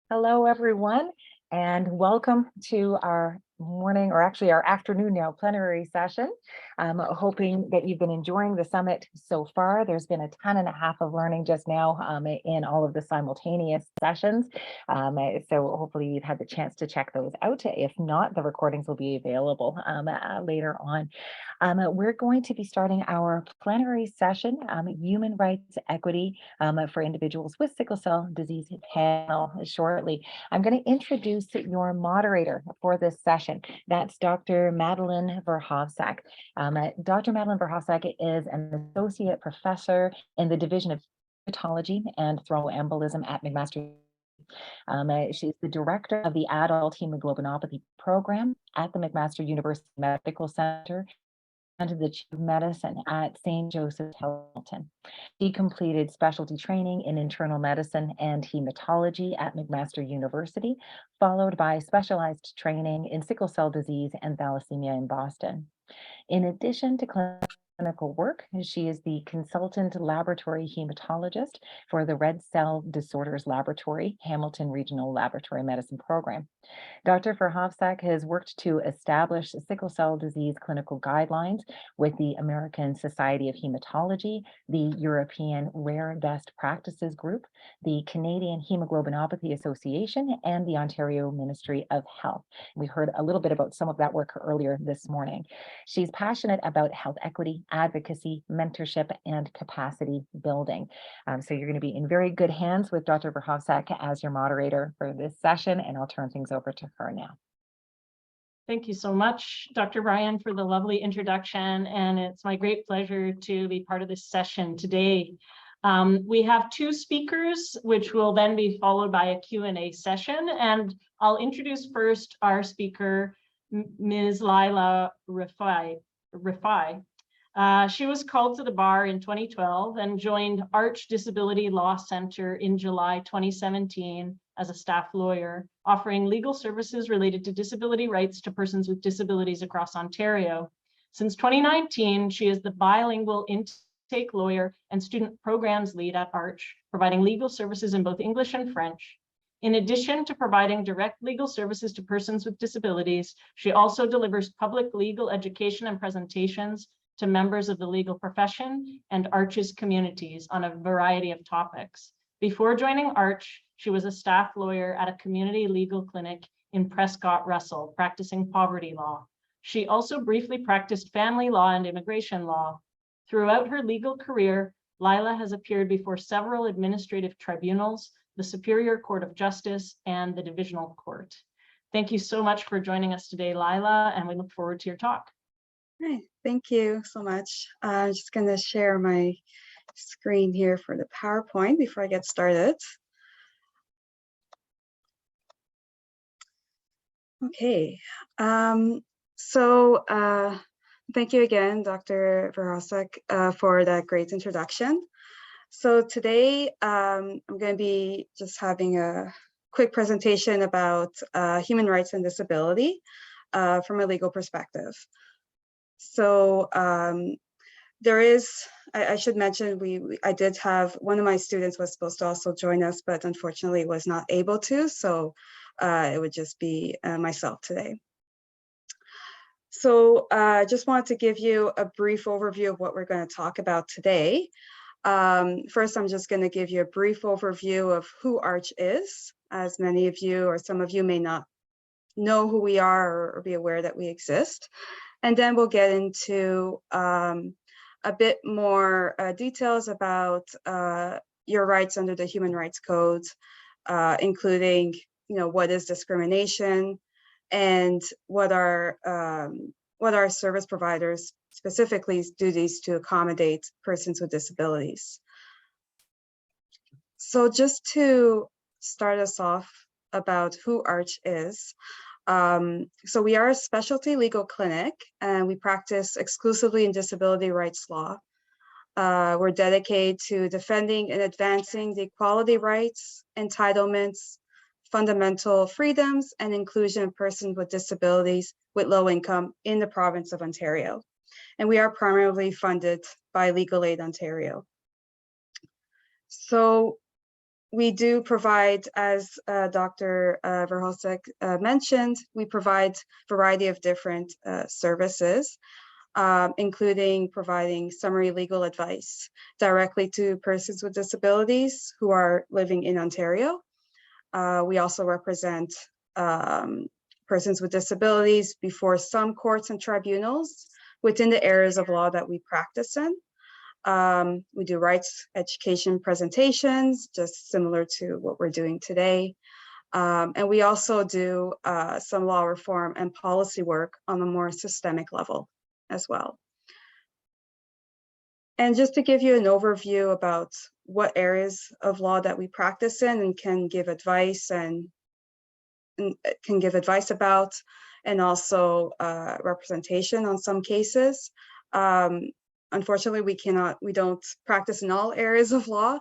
Hello, everyone, and welcome to our morning, or actually our afternoon now, plenary session. I'm hoping that you've been enjoying the summit so far. There's been a ton and a half of learning just now in all of the simultaneous sessions. So hopefully you've had the chance to check those out. If not, the recordings will be available later on. We're going to be starting our plenary session, Human Rights Equity for Individuals with Sickle Cell Disease panel shortly. I'm going to introduce your moderator for this session. That's Dr. Madeline Verhofstadt. Dr. Madeline Verhofstadt is an associate professor in the Division of Hematology and Thromboembolism at McMaster. She's the director of the Adult Hemoglobinopathy Program at the McMaster University Medical Center and the Chief of Medicine at St. Joseph's Hamilton. He completed specialty training in internal medicine and hematology at McMaster University, followed by specialized training in sickle cell disease and thalassemia in Boston. In addition to clinical work, she is the consultant laboratory hematologist for the Red Cell Disorders Laboratory, Hamilton Regional Laboratory Medicine Program. Dr. Verhofstadt has worked to establish sickle cell disease clinical guidelines with the American Society of Hematology, the European Rare Best Practices Group, the Canadian Hemoglobinopathy Association, and the Ontario Ministry of Health. We heard a little bit about some of that work earlier this morning. She's passionate about health equity, advocacy, mentorship, and capacity building. So you're going to be in very good hands with Dr. Verhofstadt as your moderator for this session, and I'll turn things over to her now. Thank you so much, Dr. Ryan, for the lovely introduction, and it's my great pleasure to be part of this session today. We have two speakers, which will then be followed by a Q&A session, and I'll introduce first our speaker, Ms. Lila Refaie. She was called to the bar in 2012 and joined Arch Disability Law Center in July 2017 as a staff lawyer, offering legal services related to disability rights to persons with disabilities across Ontario. Since 2019, she is the bilingual intake lawyer and student programs lead at Arch, providing legal services in both English and French. In addition to providing direct legal services to persons with disabilities, she also delivers public legal education and presentations to members of the legal profession and Arch's communities on a variety of topics. Before joining Arch, she was a staff lawyer at a community legal clinic in Prescott Russell, practicing poverty law. She also briefly practiced family law and immigration law. Throughout her legal career, Lila has appeared before several administrative tribunals, the Superior Court of Justice, and the Divisional Court. Thank you so much for joining us today, Lila, and we look forward to your talk. Hi, thank you so much. I'm just going to share my screen here for the PowerPoint before I get started. Okay, thank you again, Dr. Verhofstadt, for that great introduction. So today, I'm going to be just having a quick presentation about human rights and disability from a legal perspective. So I should mention, I did have, one of my students was supposed to also join us, but unfortunately was not able to, so it would just be myself today. So I just wanted to give you a brief overview of what we're going to talk about today. First, I'm just going to give you a brief overview of who Arch is, as many of you or some of you may not know who we are or be aware that we exist. And then we'll get into a bit more details about your rights under the Human Rights Code, including, what is discrimination and what are service providers specifically duties to accommodate persons with disabilities. So just to start us off about who Arch is. So we are a specialty legal clinic and we practice exclusively in disability rights law. We're dedicated to defending and advancing the equality rights, entitlements, fundamental freedoms, and inclusion of persons with disabilities with low income in the province of Ontario. And we are primarily funded by Legal Aid Ontario. So we do provide, as Dr. Verhosek mentioned, we provide a variety of different services, including providing summary legal advice directly to persons with disabilities who are living in Ontario. We also represent persons with disabilities before some courts and tribunals within the areas of law that we practice in. We do rights education presentations, just similar to what we're doing today. And we also do some law reform and policy work on a more systemic level as well. And just to give you an overview about what areas of law that we practice in and can give advice about, and also representation on some cases. Unfortunately, we don't practice in all areas of law,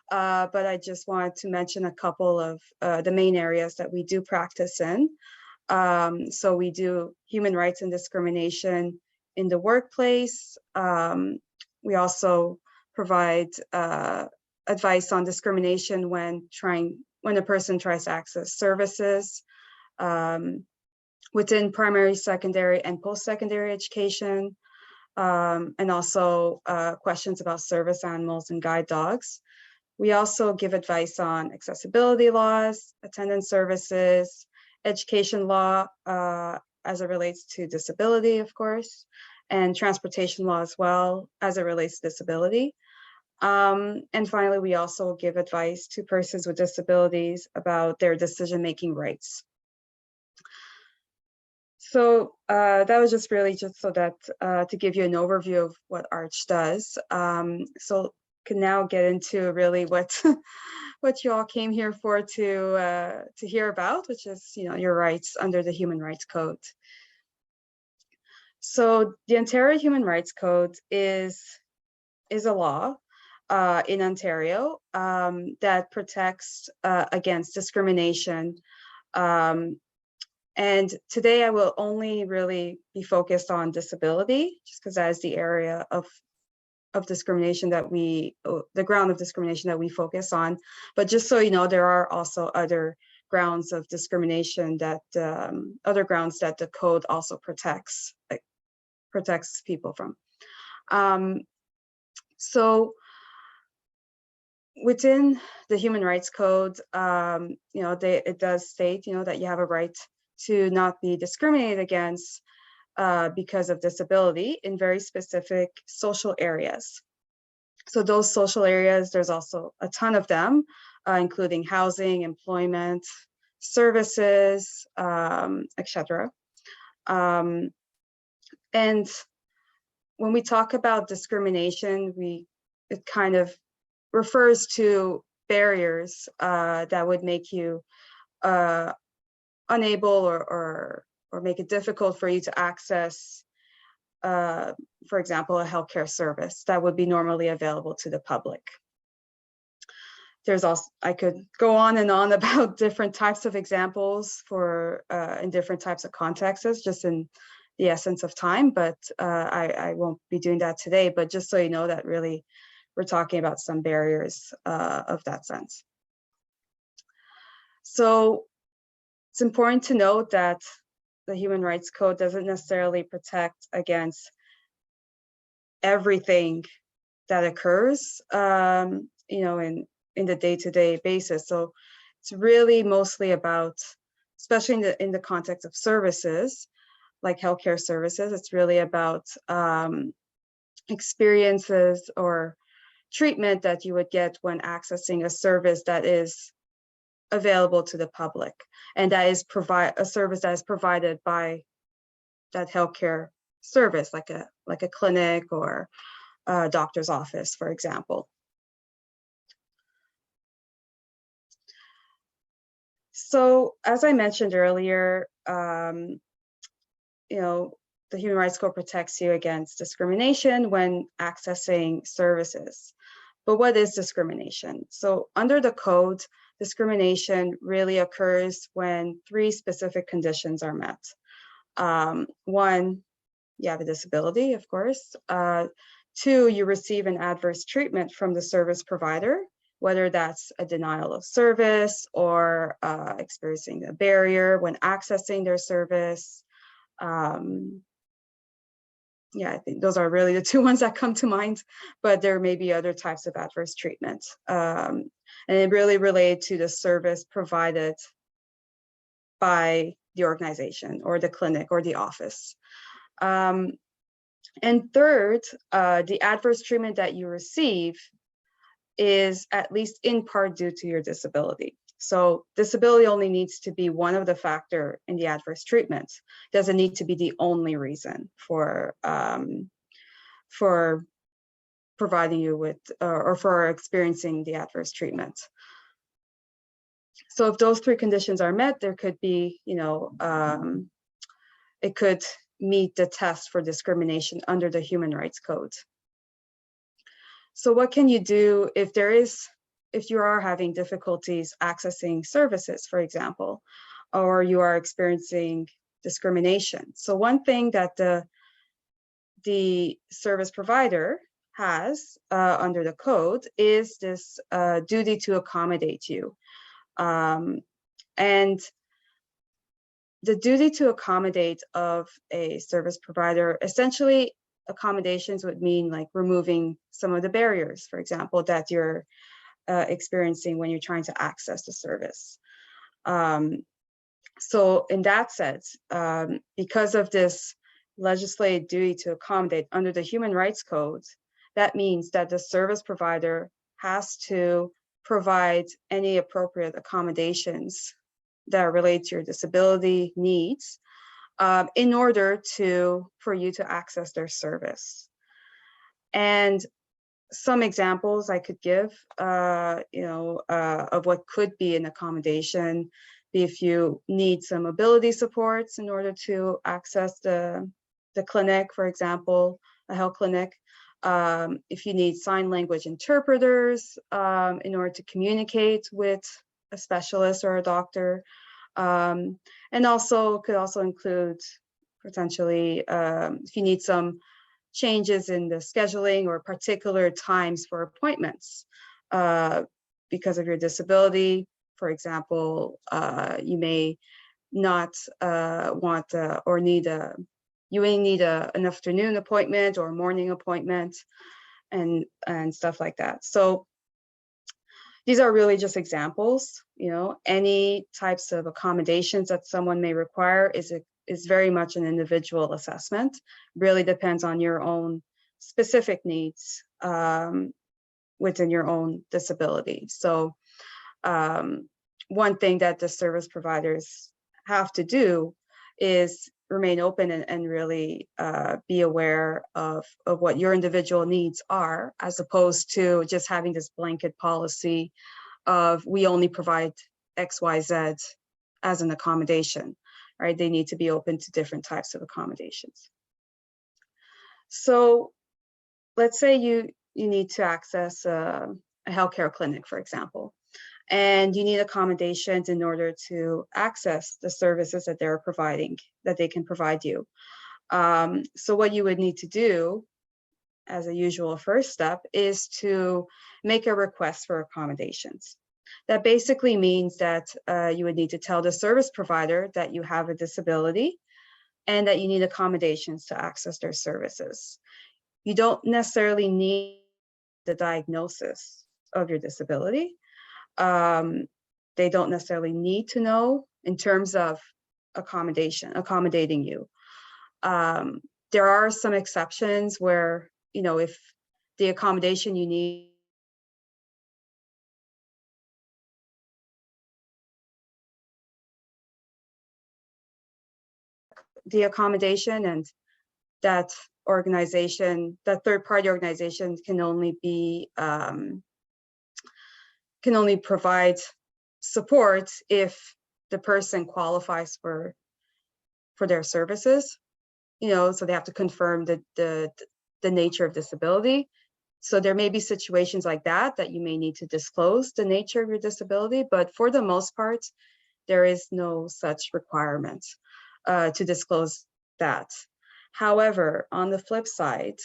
but I just wanted to mention a couple of the main areas that we do practice in. So we do human rights and discrimination in the workplace. We also provide advice on discrimination when a person tries to access services within primary, secondary, and post-secondary education, and also questions about service animals and guide dogs. We also give advice on accessibility laws, attendance services, education law as it relates to disability, of course, and transportation law as well as it relates to disability. And finally, we also give advice to persons with disabilities about their decision-making rights. So that was just really just so that to give you an overview of what ARCH does. So can now get into really what what you all came here for to hear about, which is your rights under the Human Rights Code. So the Ontario Human Rights Code is a law in Ontario that protects against discrimination. And today I will only really be focused on disability, just because that is the area of discrimination that the ground of discrimination that we focus on. But just so you know, there are also other grounds of discrimination that other grounds that the code also protects people from. So within the Human Rights Code, it does state, that you have a right to not be discriminated against because of disability in very specific social areas. So those social areas, there's also a ton of them, including housing, employment, services, etc. And when we talk about discrimination, it kind of refers to barriers that would make you unable or make it difficult for you to access, for example, a healthcare service that would be normally available to the public. There's also, I could go on and on about different types of examples for in different types of contexts, just in the essence of time, but I won't be doing that today. But just so you know that really we're talking about some barriers of that sense. So it's important to note that the Human Rights Code doesn't necessarily protect against everything that occurs, in the day-to-day basis. So it's really mostly about, especially in the context of services, like healthcare services, it's really about experiences or treatment that you would get when accessing a service that is available to the public, and that is a service that is provided by that healthcare service, like a clinic or a doctor's office, for example. So as I mentioned earlier, the Human Rights Code protects you against discrimination when accessing services. But what is discrimination? So under the code, discrimination really occurs when three specific conditions are met. One, you have a disability, of course. Two, you receive an adverse treatment from the service provider, whether that's a denial of service or experiencing a barrier when accessing their service. Yeah, I think those are really the two ones that come to mind, but there may be other types of adverse treatment. And it really related to the service provided by the organization or the clinic or the office. And third, the adverse treatment that you receive is at least in part due to your disability. So disability only needs to be one of the factors in the adverse treatment. Doesn't need to be the only reason for providing you with or for experiencing the adverse treatment. So if those three conditions are met, there could be, it could meet the test for discrimination under the Human Rights Code. So what can you do if you are having difficulties accessing services, for example, or you are experiencing discrimination? So one thing that the service provider has under the code is this duty to accommodate you. And the duty to accommodate of a service provider, essentially accommodations would mean like removing some of the barriers, for example, that you're experiencing when you're trying to access the service. So in that sense, because of this legislated duty to accommodate under the Human Rights Code, that means that the service provider has to provide any appropriate accommodations that are related to your disability needs in order for you to access their service. And some examples I could give, of what could be an accommodation, if you need some mobility supports in order to access the clinic, for example, a health clinic. If you need sign language interpreters in order to communicate with a specialist or a doctor, and could also include potentially if you need some changes in the scheduling or particular times for appointments because of your disability. For example, you may not want or need you may need an afternoon appointment or a morning appointment and stuff like that. So these are really just examples. Any types of accommodations that someone may require is very much an individual assessment. Really depends on your own specific needs within your own disability. So one thing that the service providers have to do is remain open and really be aware of what your individual needs are, as opposed to just having this blanket policy of we only provide XYZ as an accommodation, right? They need to be open to different types of accommodations. So let's say you need to access a healthcare clinic, for example, and you need accommodations in order to access the services that they're providing, that they can provide you. So what you would need to do as a usual first step is to make a request for accommodations. That basically means that you would need to tell the service provider that you have a disability and that you need accommodations to access their services. You don't necessarily need the diagnosis of your disability. They don't necessarily need to know in terms of accommodating you. There are some exceptions where, if the accommodation you need the accommodation, and that organization, that third-party organization can only provide support if the person qualifies for their services. So they have to confirm the nature of disability. So there may be situations like that you may need to disclose the nature of your disability, but for the most part, there is no such requirement to disclose that. However, on the flip side,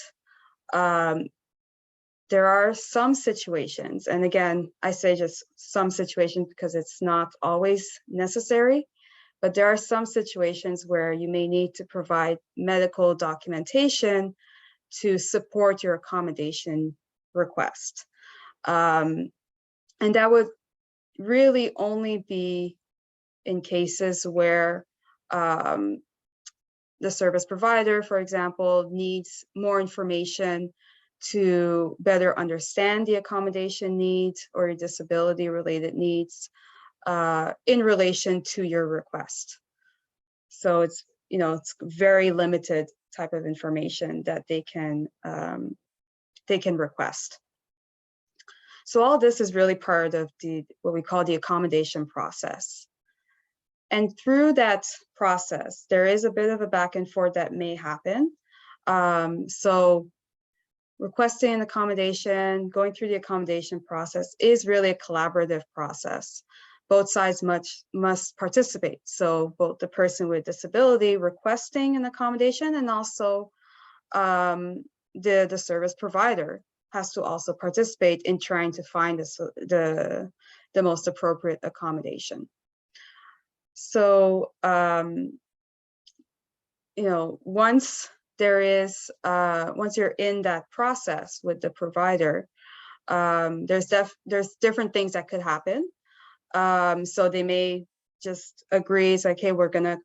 there are some situations, and again, I say just some situations because it's not always necessary, but there are some situations where you may need to provide medical documentation to support your accommodation request. And that would really only be in cases where the service provider, for example, needs more information to better understand the accommodation needs or your disability related needs in relation to your request. So it's, it's very limited type of information that they can request. So all this is really part of what we call the accommodation process. And through that process, there is a bit of a back and forth that may happen. So requesting an accommodation, going through the accommodation process is really a collaborative process. Both sides must participate. So both the person with disability requesting an accommodation and also the service provider has to also participate in trying to find the most appropriate accommodation. So, once you're in that process with the provider, there's different things that could happen. So they may just agree, it's like, hey, we're gonna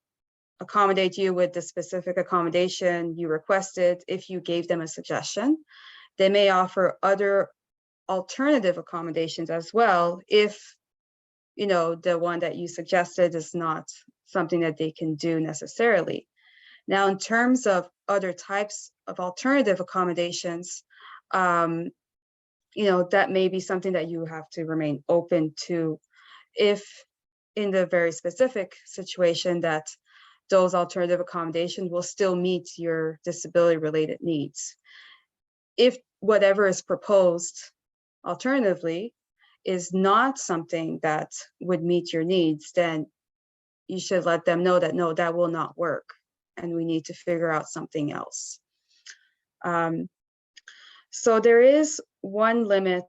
accommodate you with the specific accommodation you requested if you gave them a suggestion. They may offer other alternative accommodations as well if the one that you suggested is not something that they can do necessarily. Now, in terms of other types of alternative accommodations, that may be something that you have to remain open to if in the very specific situation that those alternative accommodations will still meet your disability related needs. If whatever is proposed alternatively is not something that would meet your needs, then you should let them know that, no, that will not work. And we need to figure out something else. So there is one limit,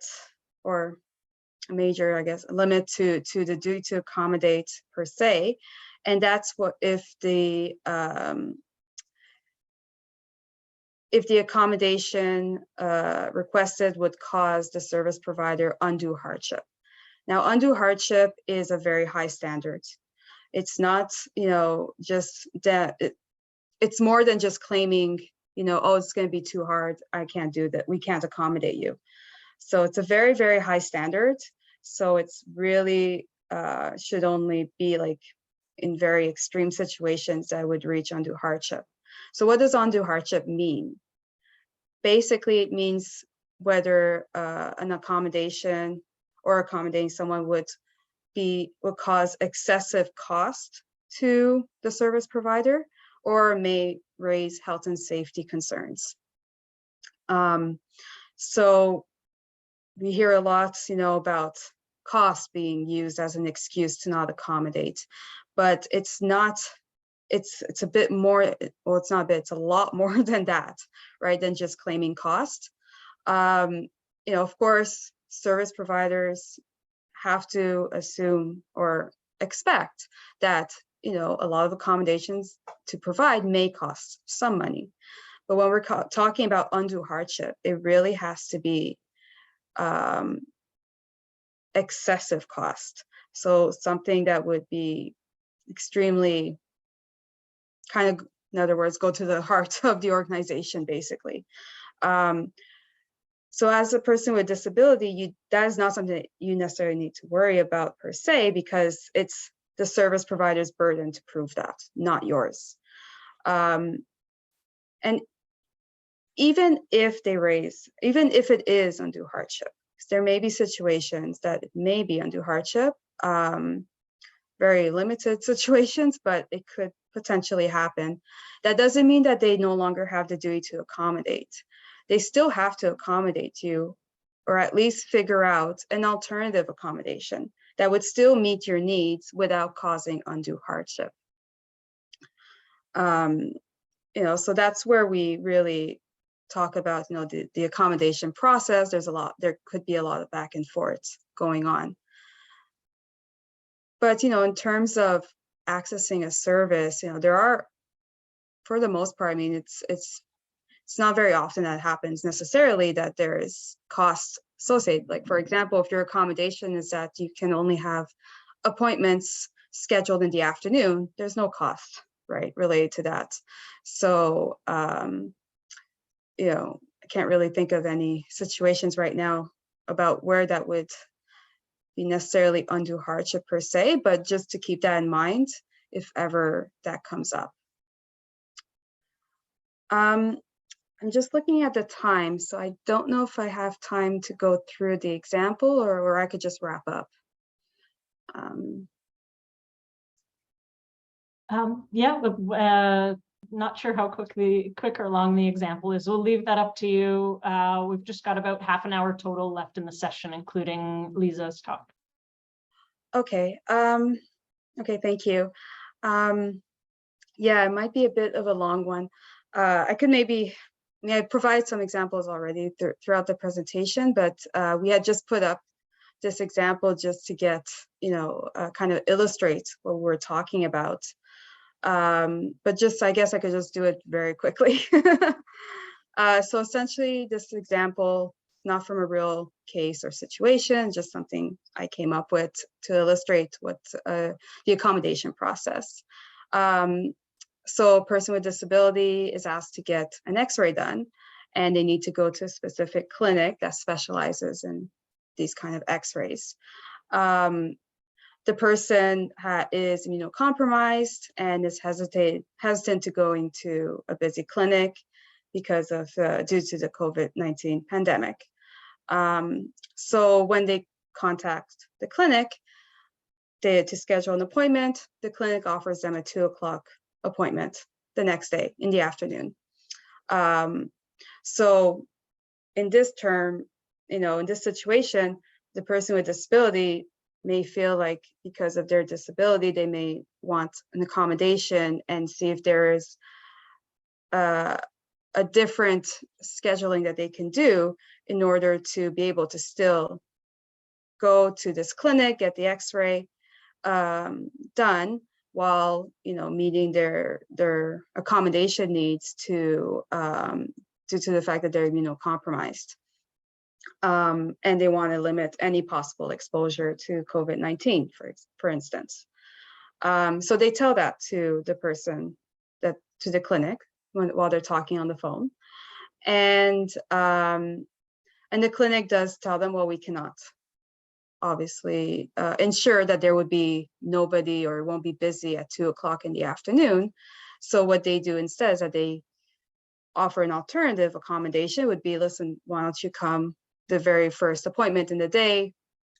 or a major, I guess, limit to the duty to accommodate per se. And that's what if the accommodation requested would cause the service provider undue hardship. Now, undue hardship is a very high standard. It's not, just that it's more than just claiming, oh, it's going to be too hard. I can't do that. We can't accommodate you. So it's a very, very high standard. So it's really should only be like in very extreme situations that would reach undue hardship. So what does undue hardship mean? Basically, it means whether an accommodation or accommodating someone would cause excessive cost to the service provider or may raise health and safety concerns. So we hear a lot, about cost being used as an excuse to not accommodate, but it's not. It's a bit more, well, it's not a bit, it's a lot more than that, right? Than just claiming cost. Of course, service providers have to assume or expect that, a lot of accommodations to provide may cost some money. But when we're talking about undue hardship, it really has to be excessive cost. So something that would be extremely kind of, in other words, go to the heart of the organization, basically. So as a person with disability, that is not something that you necessarily need to worry about per se, because it's the service provider's burden to prove that, not yours. And even if it is undue hardship, there may be situations that it may be undue hardship, very limited situations, but it could potentially happen. That doesn't mean that they no longer have the duty to accommodate. They still have to accommodate you, or at least figure out an alternative accommodation that would still meet your needs without causing undue hardship. So that's where we really talk about, you know, the accommodation process. There could be a lot of back and forth going on. But, you know, in terms of accessing a service, you know, there are, for the most part, I mean, it's not very often that happens necessarily that there is cost associated. Like, for example, if your accommodation is that you can only have appointments scheduled in the afternoon, there's no cost, right, related to that. So, you know, I can't really think of any situations right now about where that would be necessarily undue hardship per se, but just to keep that in mind if ever that comes up. I'm just looking at the time, so I don't know if I have time to go through the example or I could just wrap up. Yeah, not sure how quick or long the example is. We'll leave that up to you. We've just got about half an hour total left in the session, including Liza's talk. Okay. Okay, thank you. Yeah, it might be a bit of a long one. I could maybe, I mean, I provided some examples already throughout the presentation, but we had just put up this example just to get, you know, kind of illustrate what we're talking about. But just, I guess I could just do it very quickly. So essentially this example, not from a real case or situation, just something I came up with to illustrate what the accommodation process. So a person with disability is asked to get an X-ray done, and they need to go to a specific clinic that specializes in these kind of X-rays. The person is immunocompromised and is hesitant to go into a busy clinic because of due to the COVID-19 pandemic. So when they contact the clinic to schedule an appointment, the clinic offers them a 2 o'clock appointment the next day in the afternoon. So in this term, in this situation, the person with disability may feel like because of their disability, they may want an accommodation and see if there is a different scheduling that they can do in order to be able to still go to this clinic, get the X-ray done while meeting their accommodation needs due to the fact that they're immunocompromised. And they want to limit any possible exposure to COVID-19, for instance. So they tell that to the person, to the clinic while they're talking on the phone. And the clinic does tell them, well, we cannot obviously ensure that there would be nobody or it won't be busy at 2 o'clock in the afternoon. So what they do instead is that they offer an alternative accommodation. Would be, listen, why don't you come the very first appointment in the day?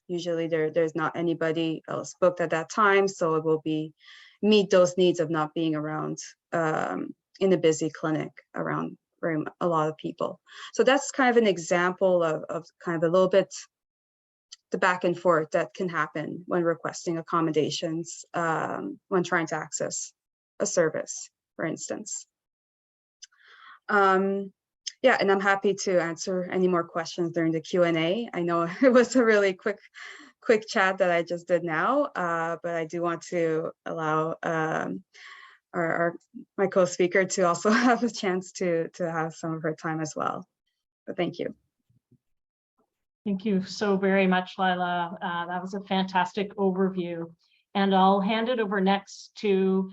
Usually there's not anybody else booked at that time, so it will meet those needs of not being around in a busy clinic around a lot of people. So that's kind of an example of kind of a little bit the back and forth that can happen when requesting accommodations, when trying to access a service, for instance. Yeah, and I'm happy to answer any more questions during the Q&A. I know it was a really quick chat that I just did now, but I do want to allow my co-speaker to also have a chance to have some of her time as well. But thank you. Thank you so very much, Lila. That was a fantastic overview. And I'll hand it over next to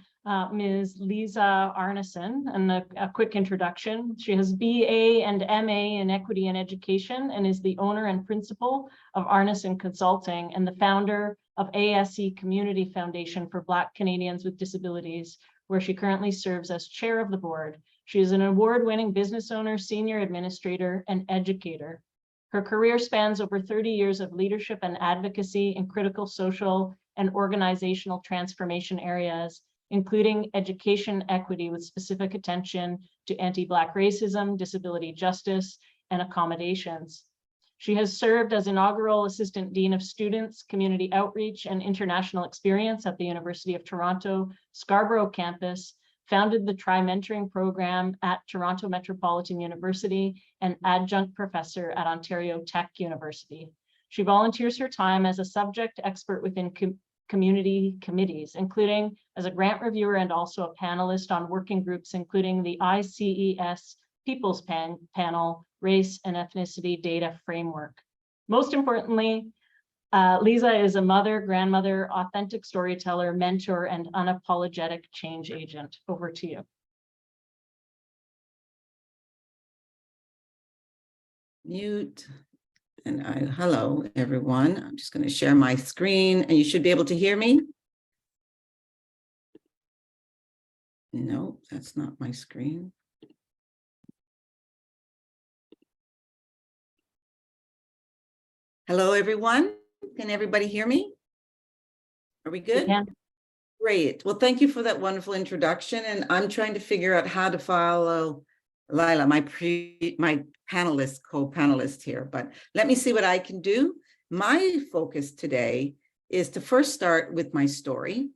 Ms. Liza Arnason, and a quick introduction. She has BA and MA in Equity and Education and is the owner and principal of Arnason Consulting and the founder of ASE Community Foundation for Black Canadians with Disabilities, where she currently serves as chair of the board. She is an award-winning business owner, senior administrator, and educator. Her career spans over 30 years of leadership and advocacy in critical social and organizational transformation areas, including education equity with specific attention to anti-Black racism, disability justice, and accommodations. She has served as inaugural Assistant Dean of Students, Community Outreach, and International Experience at the University of Toronto, Scarborough campus, founded the Tri-Mentoring Program at Toronto Metropolitan University, and adjunct professor at Ontario Tech University. She volunteers her time as a subject expert within community committees, including as a grant reviewer and also a panelist on working groups, including the ICES People's Panel, Race and Ethnicity Data Framework. Most importantly, Liza is a mother, grandmother, authentic storyteller, mentor, and unapologetic change agent. Over to you. Mute. And hello, everyone. I'm just going to share my screen and you should be able to hear me. No, that's not my screen. Hello, everyone. Can everybody hear me? Are we good? Yeah. Great. Well, thank you for that wonderful introduction. And I'm trying to figure out how to follow Lila, my panelist, co-panelist here, but let me see what I can do. My focus today is to first start with my story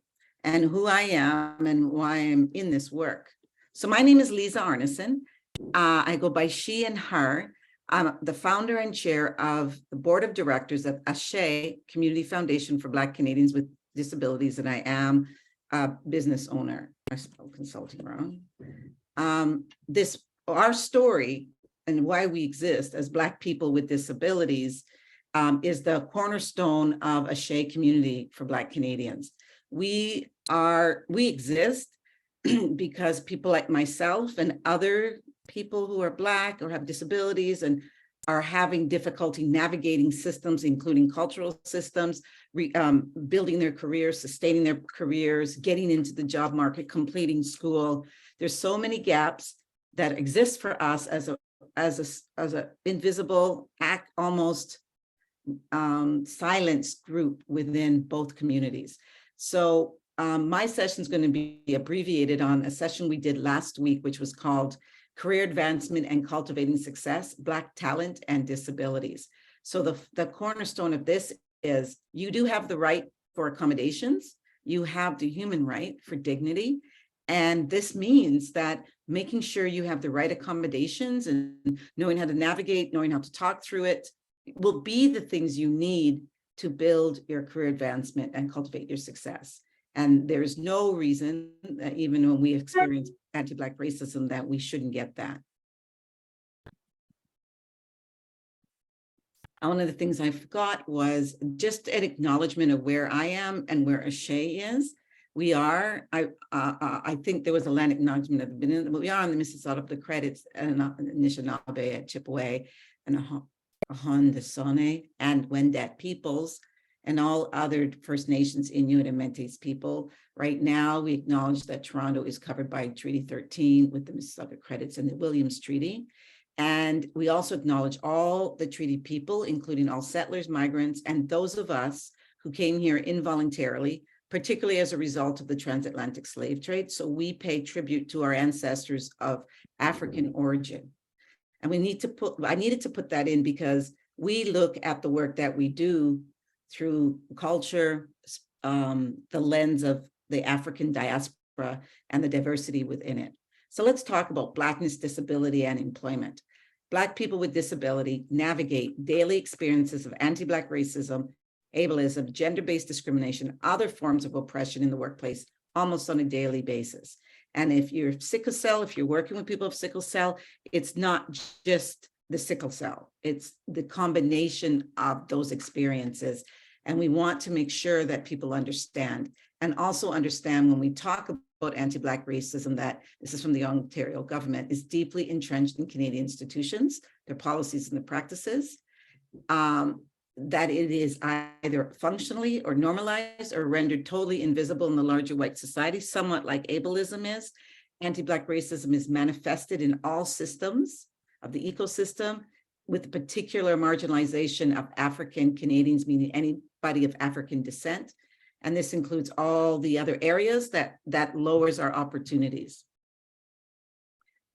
and who I am and why I'm in this work. So my name is Liza Arnason. I go by she and her. I'm the founder and chair of the board of directors of ASHE, Community Foundation for Black Canadians with Disabilities, and I am a business owner. I spelled consulting wrong. Our story and why we exist as Black people with disabilities is the cornerstone of ASHE Community for Black Canadians. We exist because people like myself and other people who are Black or have disabilities and are having difficulty navigating systems, including cultural systems, building their careers, sustaining their careers, getting into the job market, completing school. There's so many gaps that exist for us as a invisible, almost silenced group within both communities. So my session is going to be abbreviated on a session we did last week, which was called Career Advancement and Cultivating Success, Black Talent and Disabilities. So the cornerstone of this is you do have the right for accommodations. You have the human right for dignity. And this means that making sure you have the right accommodations and knowing how to navigate, knowing how to talk through it will be the things you need to build your career advancement and cultivate your success. And there's no reason that even when we experience anti-Black racism that we shouldn't get that. One of the things I forgot was just an acknowledgement of where I am and where ASHE is. We are, I think there was a land acknowledgement at the beginning, but we are on the Mississauga of the credits and Anishinaabe at Chippewa and Haudenosaunee and Wendat peoples and all other First Nations, Inuit and Métis people. Right now, we acknowledge that Toronto is covered by Treaty 13 with the Mississauga credits and the Williams Treaty. And we also acknowledge all the treaty people, including all settlers, migrants, and those of us who came here involuntarily, particularly as a result of the transatlantic slave trade. So we pay tribute to our ancestors of African origin. And I needed to put that in because we look at the work that we do through culture, the lens of the African diaspora and the diversity within it. So let's talk about Blackness, disability, and employment. Black people with disability navigate daily experiences of anti-Black racism, ableism, gender-based discrimination, other forms of oppression in the workplace almost on a daily basis. And if you're sickle cell, if you're working with people with sickle cell, it's not just the sickle cell, it's the combination of those experiences. And we want to make sure that people understand and also understand when we talk about anti-Black racism, that this is from the Ontario government, is deeply entrenched in Canadian institutions, their policies and their practices, that it is either functionally or normalized or rendered totally invisible in the larger white society, somewhat like ableism is. Anti-Black racism is manifested in all systems of the ecosystem, with particular marginalization of African Canadians, meaning anybody of African descent. And this includes all the other areas that lowers our opportunities.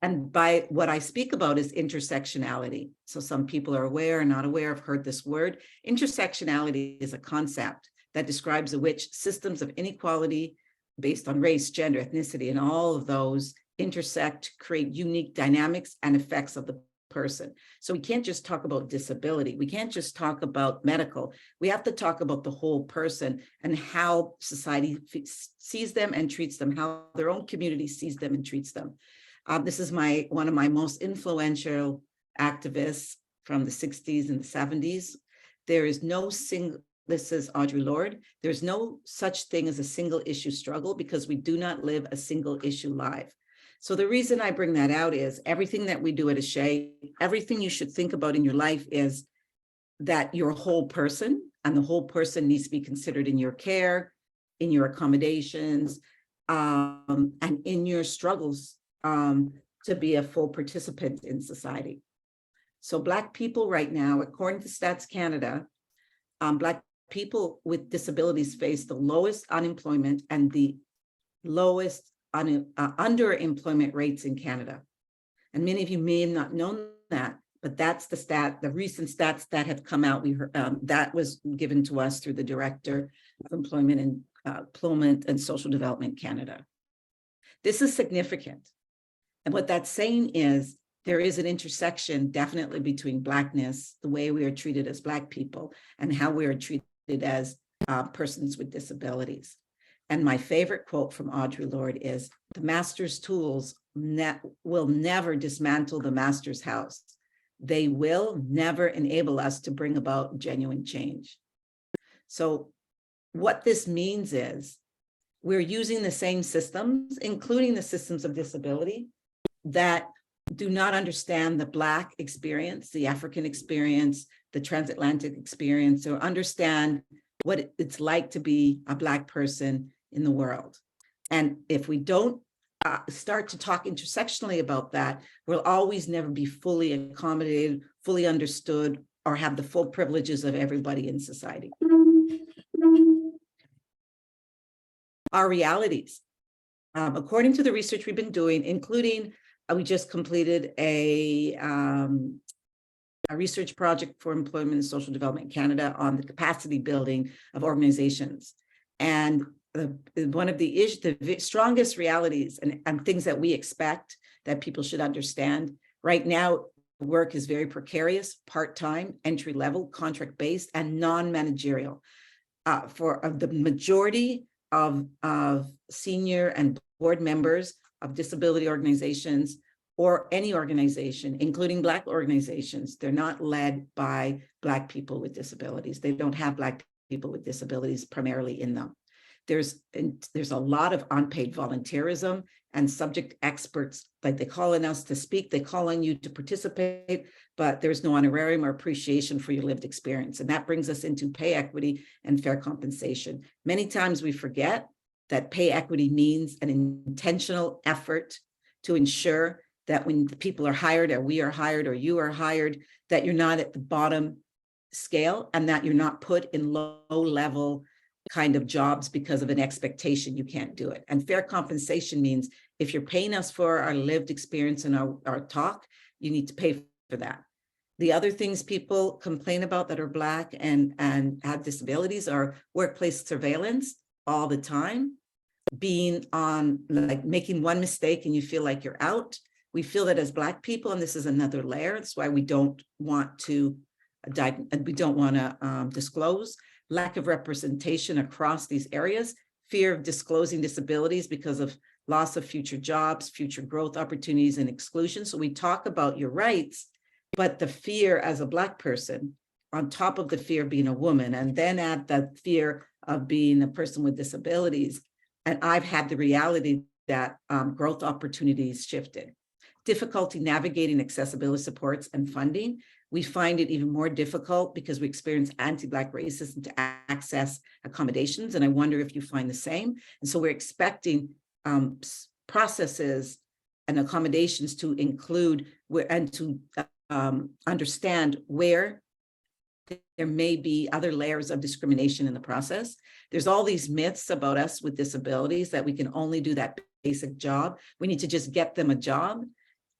And by what I speak about is intersectionality. So some people are aware or not aware, have heard this word. Intersectionality is a concept that describes in which systems of inequality, based on race, gender, ethnicity, and all of those intersect to create unique dynamics and effects of the person. So we can't just talk about disability. We can't just talk about medical. We have to talk about the whole person and how society sees them and treats them, how their own community sees them and treats them. This is one of my most influential activists from the 60s and the 70s. There is no single, this is Audre Lorde, there's no such thing as a single issue struggle because we do not live a single issue life. So the reason I bring that out is everything that we do at Ashay, everything you should think about in your life is that you're a whole person, and the whole person needs to be considered in your care, in your accommodations, and in your struggles to be a full participant in society. So Black people right now, according to Stats Canada, Black people with disabilities face the lowest unemployment and the lowest underemployment rates in Canada. And many of you may have not known that, but that's the recent stats that have come out. We heard that was given to us through the Director of Employment and Social Development Canada. This is significant. And what that's saying is there is an intersection definitely between Blackness, the way we are treated as Black people, and how we are treated as persons with disabilities. And my favorite quote from Audre Lorde is, "The master's tools will never dismantle the master's house. They will never enable us to bring about genuine change." So what this means is we're using the same systems, including the systems of disability, that do not understand the Black experience, the African experience, the transatlantic experience, or understand what it's like to be a Black person in the world. And if we don't start to talk intersectionally about that, we'll always never be fully accommodated, fully understood, or have the full privileges of everybody in society. Our realities. According to the research we've been doing, including we just completed a research project for Employment and Social Development Canada on the capacity building of organizations. And one of the strongest realities and things that we expect that people should understand right now, work is very precarious, part-time, entry-level, contract-based, and non-managerial. For the majority of senior and board members of disability organizations or any organization, including Black organizations, they're not led by Black people with disabilities. They don't have Black people with disabilities primarily in them. There's a lot of unpaid volunteerism and subject experts, like they call on us to speak, they call on you to participate, but there's no honorarium or appreciation for your lived experience. And that brings us into pay equity and fair compensation. Many times we forget that pay equity means an intentional effort to ensure that when the people are hired, or we are hired, or you are hired, that you're not at the bottom scale and that you're not put in low-level kind of jobs because of an expectation you can't do it. And fair compensation means if you're paying us for our lived experience and our talk, you need to pay for that. The other things people complain about that are Black and have disabilities are workplace surveillance all the time, being on, like, making one mistake and you feel like you're out. We feel that as Black people, and this is another layer, that's why we don't want to disclose. Lack of representation across these areas, fear of disclosing disabilities because of loss of future jobs, future growth opportunities, and exclusion. So we talk about your rights, but the fear as a Black person, on top of the fear of being a woman, and then add the fear of being a person with disabilities. And I've had the reality that growth opportunities shifted. Difficulty navigating accessibility supports and funding. We find it even more difficult because we experience anti-Black racism to access accommodations. And I wonder if you find the same. And so we're expecting processes and accommodations to include and to understand where there may be other layers of discrimination in the process. There's all these myths about us with disabilities that we can only do that basic job. We need to just get them a job,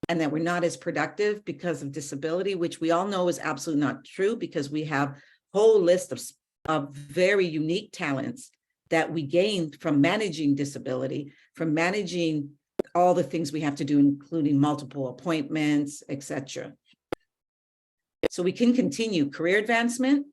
and that we're not as productive because of disability, which we all know is absolutely not true, because we have a whole list of very unique talents that we gained from managing disability, from managing all the things we have to do, including multiple appointments, etc. So we can continue career advancement.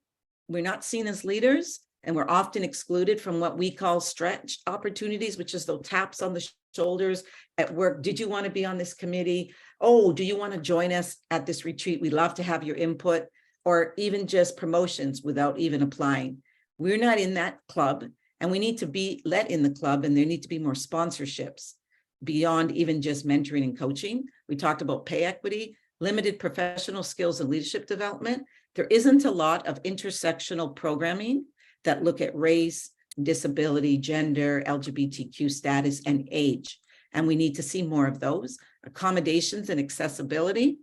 We're not seen as leaders, and we're often excluded from what we call stretch opportunities, which is those taps on the shoulders at work. Did you want to be on this committee? Oh, do you want to join us at this retreat? We'd love to have your input, or even just promotions without even applying. We're not in that club, and we need to be let in the club, and there need to be more sponsorships beyond even just mentoring and coaching. We talked about pay equity, limited professional skills and leadership development. There isn't a lot of intersectional programming that look at race, disability, gender, LGBTQ status, and age. And we need to see more of those. Accommodations and accessibility.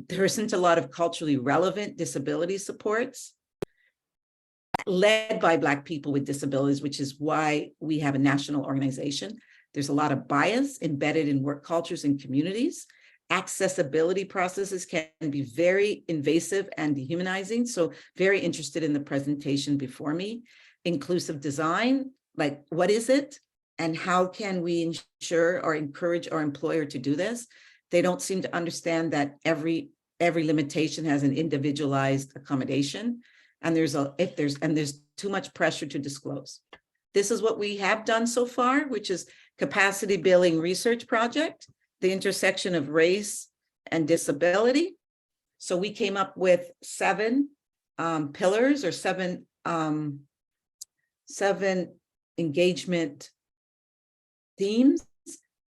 There isn't a lot of culturally relevant disability supports led by Black people with disabilities, which is why we have a national organization. There's a lot of bias embedded in work cultures and communities. Accessibility processes can be very invasive and dehumanizing. So very interested in the presentation before me. Inclusive design, like what is it? And how can we ensure or encourage our employer to do this? They don't seem to understand that every limitation has an individualized accommodation. And there's too much pressure to disclose. This is what we have done so far, which is capacity building research project, the intersection of race and disability. So we came up with 7 pillars or seven engagement themes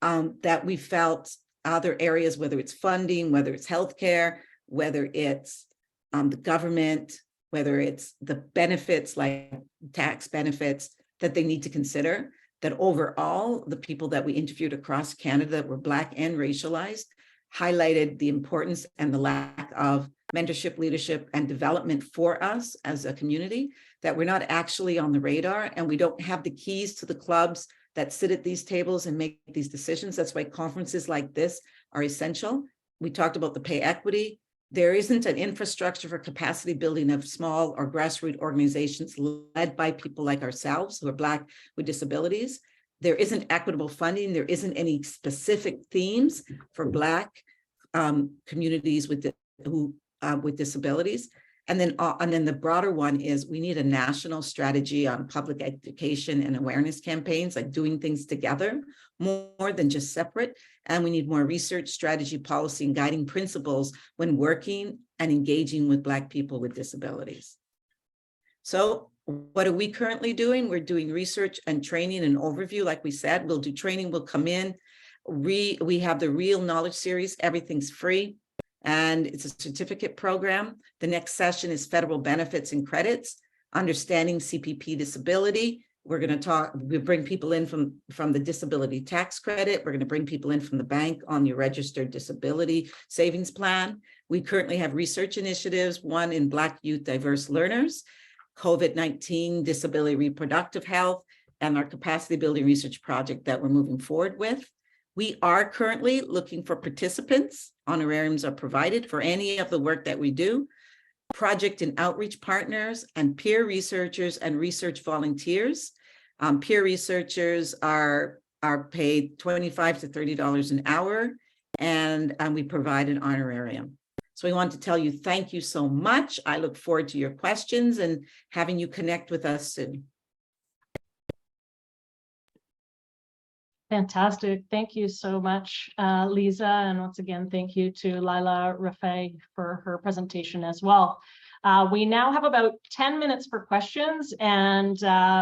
that we felt other areas, whether it's funding, whether it's healthcare, whether it's the government, whether it's the benefits like tax benefits that they need to consider, that overall, the people that we interviewed across Canada that were Black and racialized highlighted the importance and the lack of mentorship, leadership, and development for us as a community, that we're not actually on the radar, and we don't have the keys to the clubs that sit at these tables and make these decisions. That's why conferences like this are essential. We talked about the pay equity. There isn't an infrastructure for capacity building of small or grassroots organizations led by people like ourselves who are Black with disabilities. There isn't equitable funding. There isn't any specific themes for Black communities with disabilities. And then the broader one is we need a national strategy on public education and awareness campaigns, like doing things together more than just separate. And we need more research, strategy, policy, and guiding principles when working and engaging with Black people with disabilities. So what are we currently doing? We're doing research and training and overview. Like we said, we'll do training, we'll come in. We have the Real Knowledge series, everything's free. And it's a certificate program. The next session is federal benefits and credits, understanding CPP disability. We're going to we bring people in from the disability tax credit. We're going to bring people in from the bank on your registered disability savings plan. We currently have research initiatives, one in Black youth diverse learners, COVID-19 disability reproductive health, and our capacity building research project that we're moving forward with. We are currently looking for participants. Honorariums are provided for any of the work that we do. Project and outreach partners and peer researchers and research volunteers. Peer researchers are paid $25 to $30 an hour, and we provide an honorarium. So we want to tell you thank you so much. I look forward to your questions and having you connect with us soon. Fantastic. Thank you so much, Liza. And once again, thank you to Lila Refaie for her presentation as well. We now have about 10 minutes for questions, and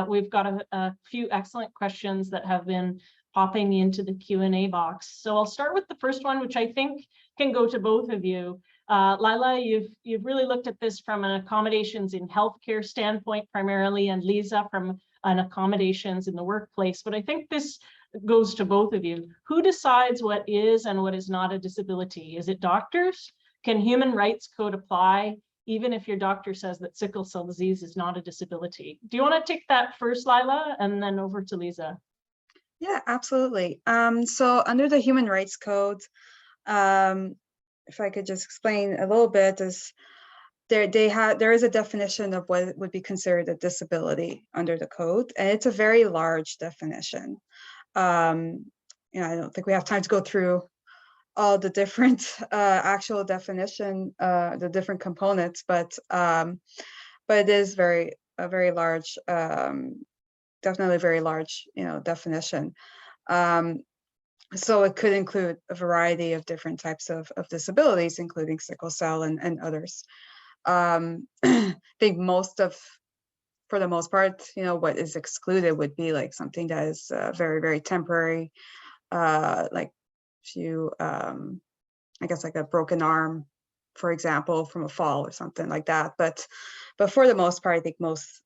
we've got a few excellent questions that have been popping into the Q&A box. So I'll start with the first one, which I think can go to both of you. Lila, you've really looked at this from an accommodations in healthcare standpoint primarily, and Liza from an accommodations in the workplace. But I think this goes to both of you. Who decides what is and what is not a disability? Is it doctors? Can human rights code apply even if your doctor says that sickle cell disease is not a disability? Do you want to take that first, Lila, and then over to Liza? Yeah, absolutely. So under the Human Rights Code, if I could just explain a little bit, is there is a definition of what would be considered a disability under the code, and it's a very large definition. I don't think we have time to go through all the different actual definition, the different components, but it is a very large, definitely a very large, definition. So it could include a variety of different types of disabilities, including sickle cell and others. I think for the most part, what is excluded would be like something that is very, very temporary, like you, I guess like a broken arm, for example, from a fall or something like that. But for the most part, I think most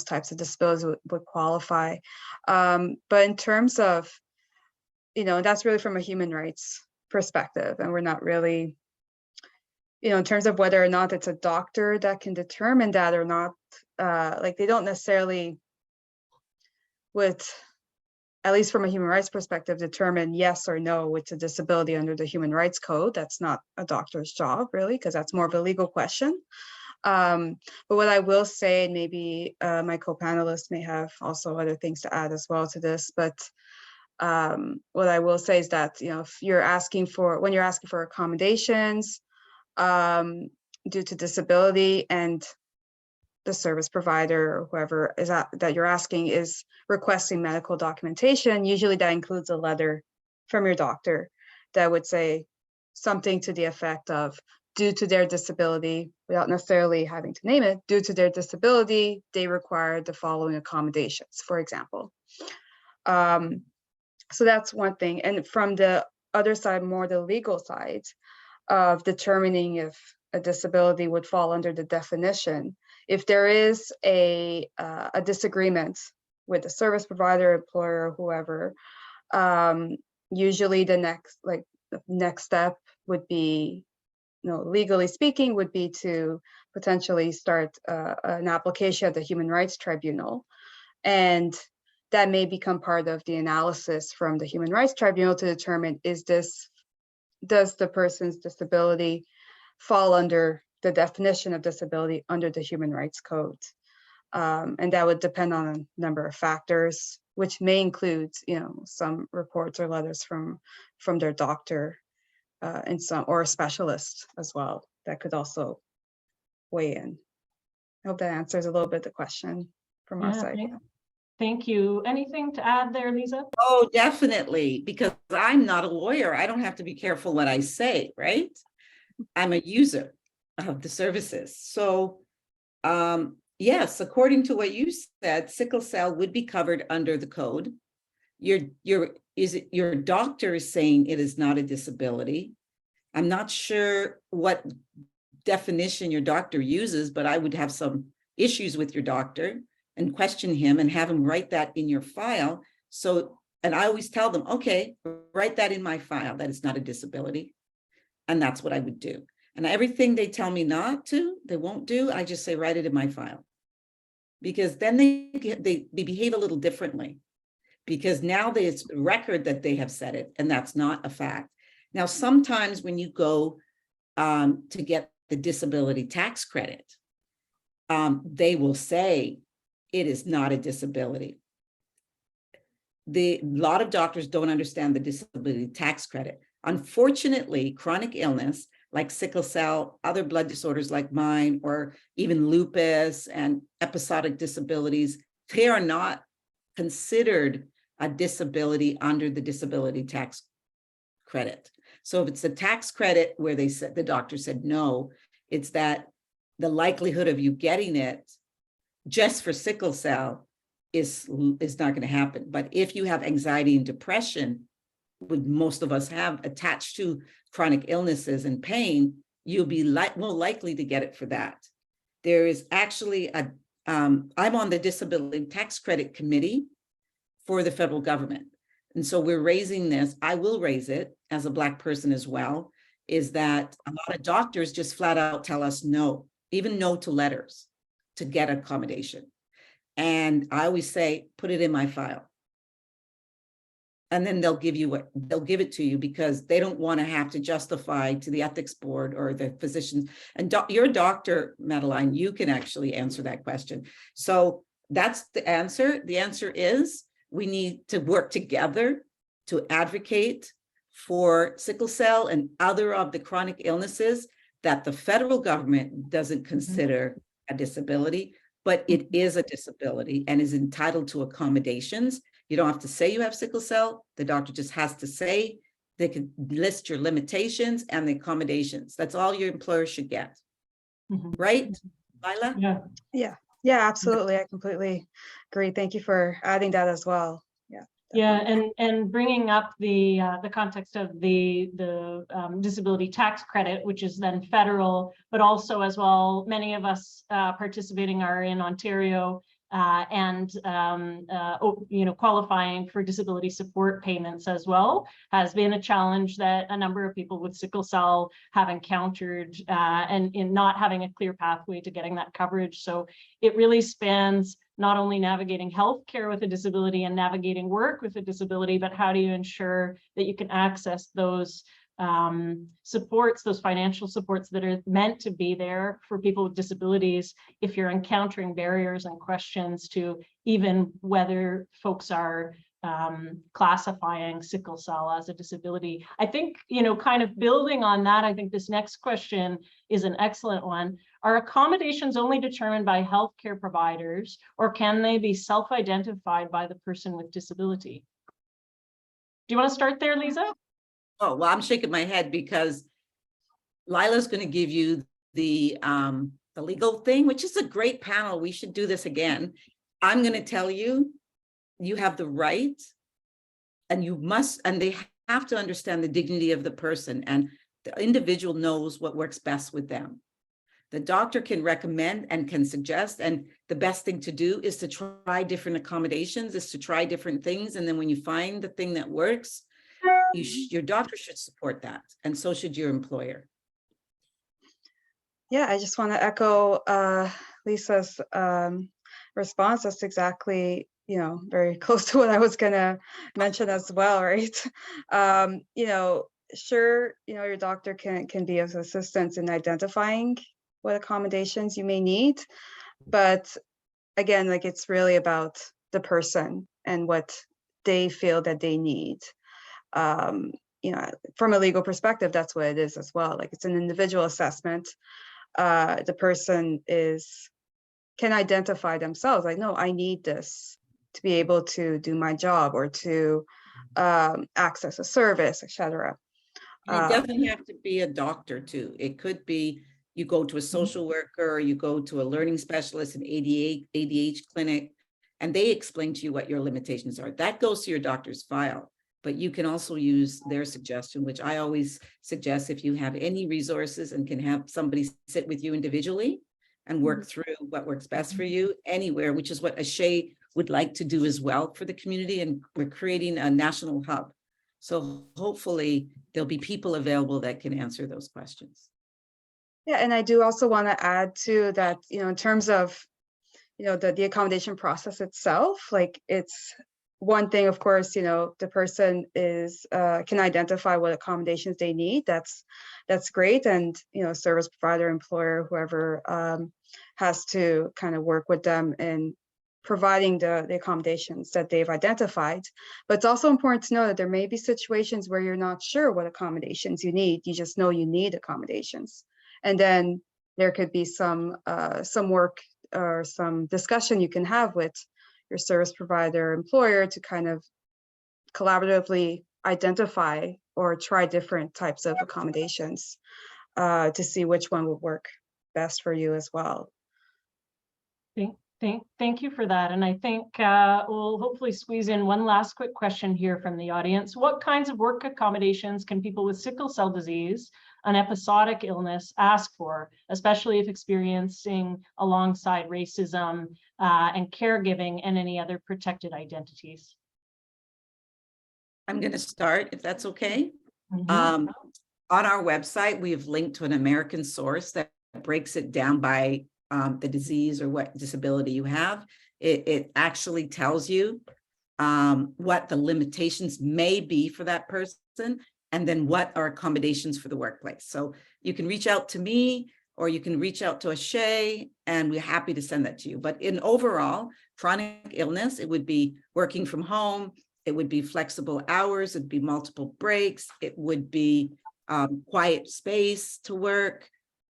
types of disabilities would qualify. But in terms of, that's really from a human rights perspective, and we're not really, in terms of whether or not it's a doctor that can determine that or not, like they don't necessarily would, at least from a human rights perspective, determine yes or no it's a disability under the Human Rights Code. That's not a doctor's job, really, because that's more of a legal question. But what I will say, and maybe my co-panelists may have also other things to add as well to this, but what I will say is that, if when you're asking for accommodations due to disability, and the service provider or whoever is that you're asking is requesting medical documentation, usually that includes a letter from your doctor that would say something to the effect of, due to their disability, without necessarily having to name it, due to their disability, they require the following accommodations, for example. So that's one thing. And from the other side, more the legal side of determining if a disability would fall under the definition, if there is a disagreement with the service provider, employer, or whoever, usually the next step would be, legally speaking, would be to potentially start an application at the Human Rights Tribunal, and that may become part of the analysis from the Human Rights Tribunal to determine, does the person's disability fall under the definition of disability under the Human Rights Code? And that would depend on a number of factors, which may include, some reports or letters from their doctor, and or a specialist as well that could also weigh in. I hope that answers a little bit the question from our side. Thank you. Anything to add there, Lisa? Oh, definitely, because I'm not a lawyer. I don't have to be careful what I say, right? I'm a user of the services. So, yes, according to what you said, sickle cell would be covered under the code. Your doctor is saying it is not a disability. I'm not sure what definition your doctor uses, but I would have some issues with your doctor and question him and have him write that in your file. So, and I always tell them, okay, write that in my file, that it's not a disability. And that's what I would do. And everything they tell me they won't do, I just say, write it in my file. Because then they behave a little differently. Because now there's a record that they have said it, and that's not a fact. Now, sometimes when you go to get the disability tax credit, they will say it is not a disability. A lot of doctors don't understand the disability tax credit. Unfortunately, chronic illness like sickle cell, other blood disorders like mine, or even lupus and episodic disabilities, they are not considered a disability under the disability tax credit. So if it's a tax credit where the doctor said no, it's that the likelihood of you getting it just for sickle cell is not going to happen. But if you have anxiety and depression, would most of us have attached to chronic illnesses and pain, you'll be more likely to get it for that. There is actually I'm on the disability tax credit committee for the federal government. And so we're raising this, I will raise it as a Black person as well, is that a lot of doctors just flat out tell us no, even no to letters to get accommodation. And I always say, put it in my file. And then they'll give it to you because they don't want to have to justify to the ethics board or the physicians. And your doctor, Madeline, you can actually answer that question. So that's the answer. The answer is we need to work together to advocate for sickle cell and other of the chronic illnesses that the federal government doesn't consider a disability, but it is a disability and is entitled to accommodations. You don't have to say you have sickle cell. The doctor just has to say, they can list your limitations and the accommodations. That's all your employer should get. Right, Lila? Yeah, absolutely. I completely agree. Thank you for adding that as well. Yeah, and bringing up the context of the disability tax credit, which is then federal, but also as well, many of us participating are in Ontario and qualifying for disability support payments as well has been a challenge that a number of people with sickle cell have encountered, and in not having a clear pathway to getting that coverage. So it really spans not only navigating healthcare with a disability and navigating work with a disability, but how do you ensure that you can access those supports, those financial supports that are meant to be there for people with disabilities if you're encountering barriers and questions to even whether folks are classifying sickle cell as a disability. I think, kind of building on that, I think this next question is an excellent one. Are accommodations only determined by healthcare providers, or can they be self-identified by the person with disability? Do you want to start there, Liza? Oh, well, I'm shaking my head because Lila's going to give you the legal thing, which is a great panel. We should do this again. I'm going to tell you, you have the right, and you must, and they have to understand the dignity of the person, and the individual knows what works best with them. The doctor can recommend and can suggest, and the best thing to do is to try different accommodations, is to try different things. And then when you find the thing that works, your doctor should support that, and so should your employer. Yeah, I just want to echo Lisa's response. That's exactly, very close to what I was going to mention as well, right? Sure, your doctor can be of assistance in identifying what accommodations you may need, but again, like, it's really about the person and what they feel that they need. From a legal perspective, that's what it is as well. Like, it's an individual assessment. The person can identify themselves, like, no, I need this to be able to do my job or to access a service, etc. It doesn't have to be a doctor too. It could be you go to a social worker, or you go to a learning specialist, an ADHD clinic, and they explain to you what your limitations are. That goes to your doctor's file, but you can also use their suggestion, which I always suggest if you have any resources and can have somebody sit with you individually and work through what works best for you anywhere, which is what ASHE would like to do as well for the community. And we're creating a national hub. So hopefully there'll be people available that can answer those questions. Yeah, and I do also want to add to that, in terms of, the accommodation process itself, like, it's one thing, of course, the person can identify what accommodations they need. That's great. And, service provider, employer, whoever has to kind of work with them in providing the accommodations that they've identified. But it's also important to know that there may be situations where you're not sure what accommodations you need. You just know you need accommodations. And then there could be some work or some discussion you can have with your service provider, employer, to kind of collaboratively identify or try different types of accommodations to see which one would work best for you as well. Thank you for that. And I think we'll hopefully squeeze in one last quick question here from the audience. What kinds of work accommodations can people with sickle cell disease, an episodic illness, ask for, especially if experiencing alongside racism and caregiving and any other protected identities? I'm going to start, if that's okay. On our website, we have linked to an American source that breaks it down by the disease or what disability you have. It actually tells you what the limitations may be for that person, and then what are accommodations for the workplace. So you can reach out to me, or you can reach out to Ashay, and we're happy to send that to you. But in overall, chronic illness, it would be working from home, it would be flexible hours, it'd be multiple breaks, it would be quiet space to work,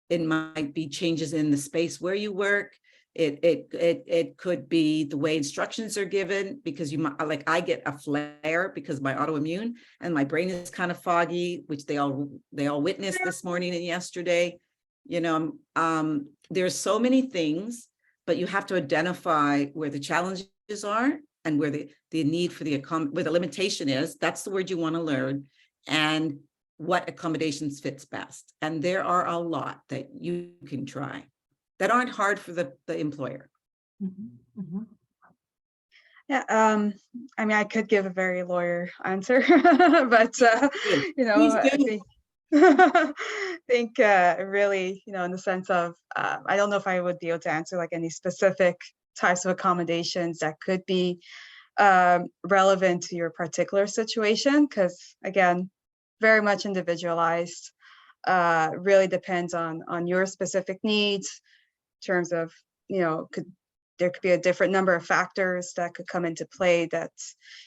it might be changes in the space where you work, it could be the way instructions are given, because you might, like I get a flare because my autoimmune and my brain is kind of foggy, which they all witnessed this morning and yesterday. You know, there's so many things, but you have to identify where the challenges are and where the need for where the limitation is. That's the word you want to learn, and what accommodations fits best. And there are a lot that you can try that aren't hard for the employer. Mm-hmm. Mm-hmm. Yeah, I mean, I could give a very lawyer answer, but you know, I think really, you know, in the sense of, I don't know if I would be able to answer like any specific types of accommodations that could be relevant to your particular situation, because again, very much individualized, really depends on your specific needs in terms of, you know, there could be a different number of factors that could come into play that,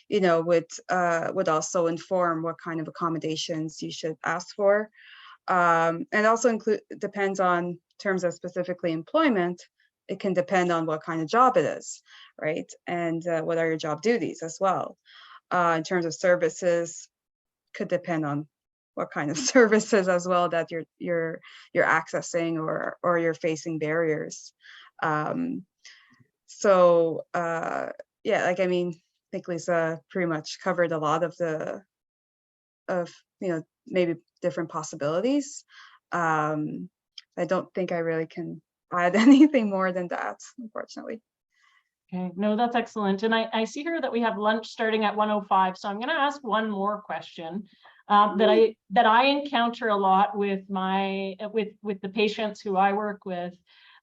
you know, would also inform what kind of accommodations you should ask for. And also depends on terms of specifically employment. It can depend on what kind of job it is, right? And what are your job duties as well. In terms of services, could depend on what kind of services as well that you're accessing or you're facing barriers. So yeah, like, I mean, I think Lisa pretty much covered a lot of you know, maybe different possibilities. I don't think I really can add anything more than that, unfortunately. Okay, no, that's excellent. And I see here that we have lunch starting at 1:05. So I'm going to ask one more question that I encounter a lot with with the patients who I work with,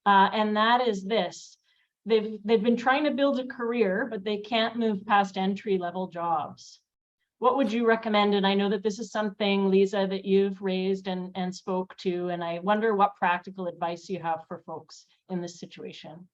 and that is this: they've been trying to build a career, but they can't move past entry-level jobs. What would you recommend? And I know that this is something, Lisa, that you've raised and spoke to, and I wonder what practical advice you have for folks in this situation.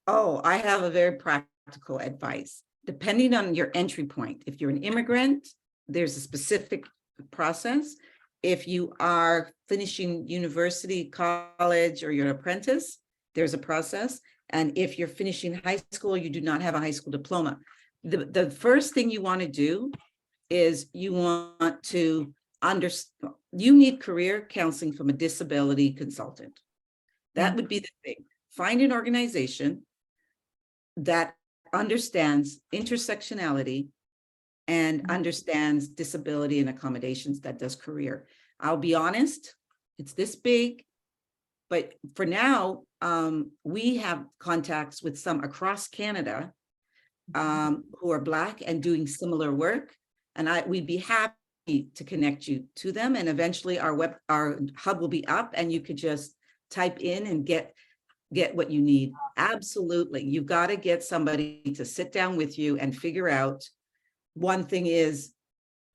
Oh, I have a very practical advice. Depending on your entry point, if you're an immigrant, there's a specific process. If you are finishing university, college, or you're an apprentice, there's a process. And if you're finishing high school, you do not have a high school diploma. The first thing you want to do is you want to understand, you need career counseling from a disability consultant. That would be the thing. Find an organization that understands intersectionality and understands disability and accommodations, that does career. I'll be honest, it's this big, but for now, we have contacts with some across Canada who are Black and doing similar work. And we'd be happy to connect you to them. And eventually our hub will be up and you could just type in and get what you need. Absolutely. You've got to get somebody to sit down with you and figure out. One thing is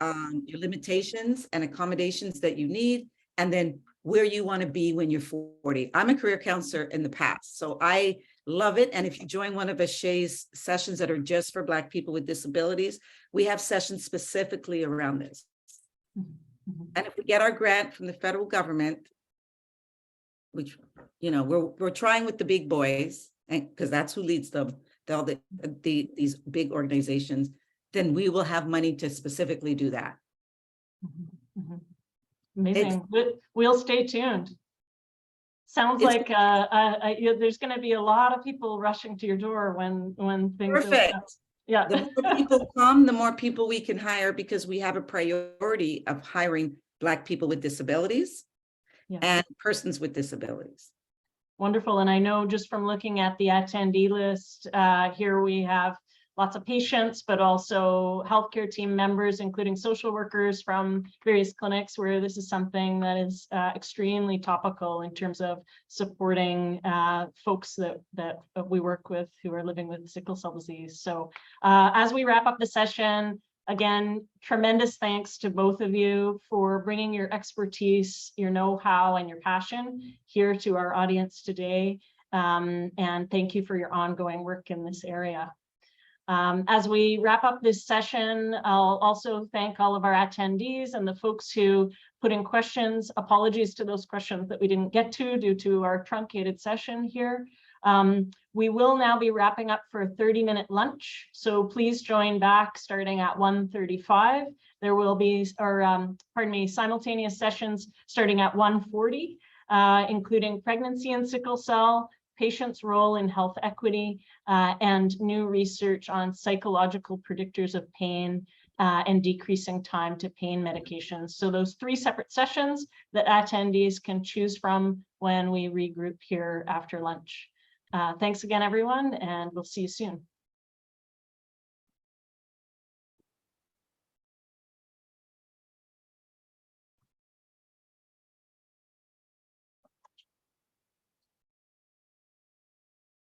your limitations and accommodations that you need, and then where you want to be when you're 40. I'm a career counselor in the past, so I love it. And if you join one of Ashay's sessions that are just for Black people with disabilities, we have sessions specifically around this. Mm-hmm. And if we get our grant from the federal government, which, you know, we're trying with the big boys, and because that's who leads them, these big organizations, then we will have money to specifically do that. Mm-hmm. Amazing. We'll stay tuned. Sounds like there's going to be a lot of people rushing to your door when things. Perfect. Yeah. The more people come, the more people we can hire, because we have a priority of hiring Black people with disabilities and persons with disabilities. Wonderful. And I know just from looking at the attendee list, here we have lots of patients, but also healthcare team members, including social workers from various clinics, where this is something that is extremely topical in terms of supporting folks that we work with who are living with sickle cell disease. So as we wrap up the session, again, tremendous thanks to both of you for bringing your expertise, your know-how, and your passion here to our audience today. And thank you for your ongoing work in this area. As we wrap up this session, I'll also thank all of our attendees and the folks who put in questions. Apologies to those questions that we didn't get to due to our truncated session here. We will now be wrapping up for a 30-minute lunch, so please join back starting at 1:35. There will be, simultaneous sessions starting at 1:40, including pregnancy and sickle cell, patients' role in health equity, and new research on psychological predictors of pain and decreasing time to pain medications. So those 3 separate sessions that attendees can choose from when we regroup here after lunch. Thanks again, everyone, and we'll see you soon.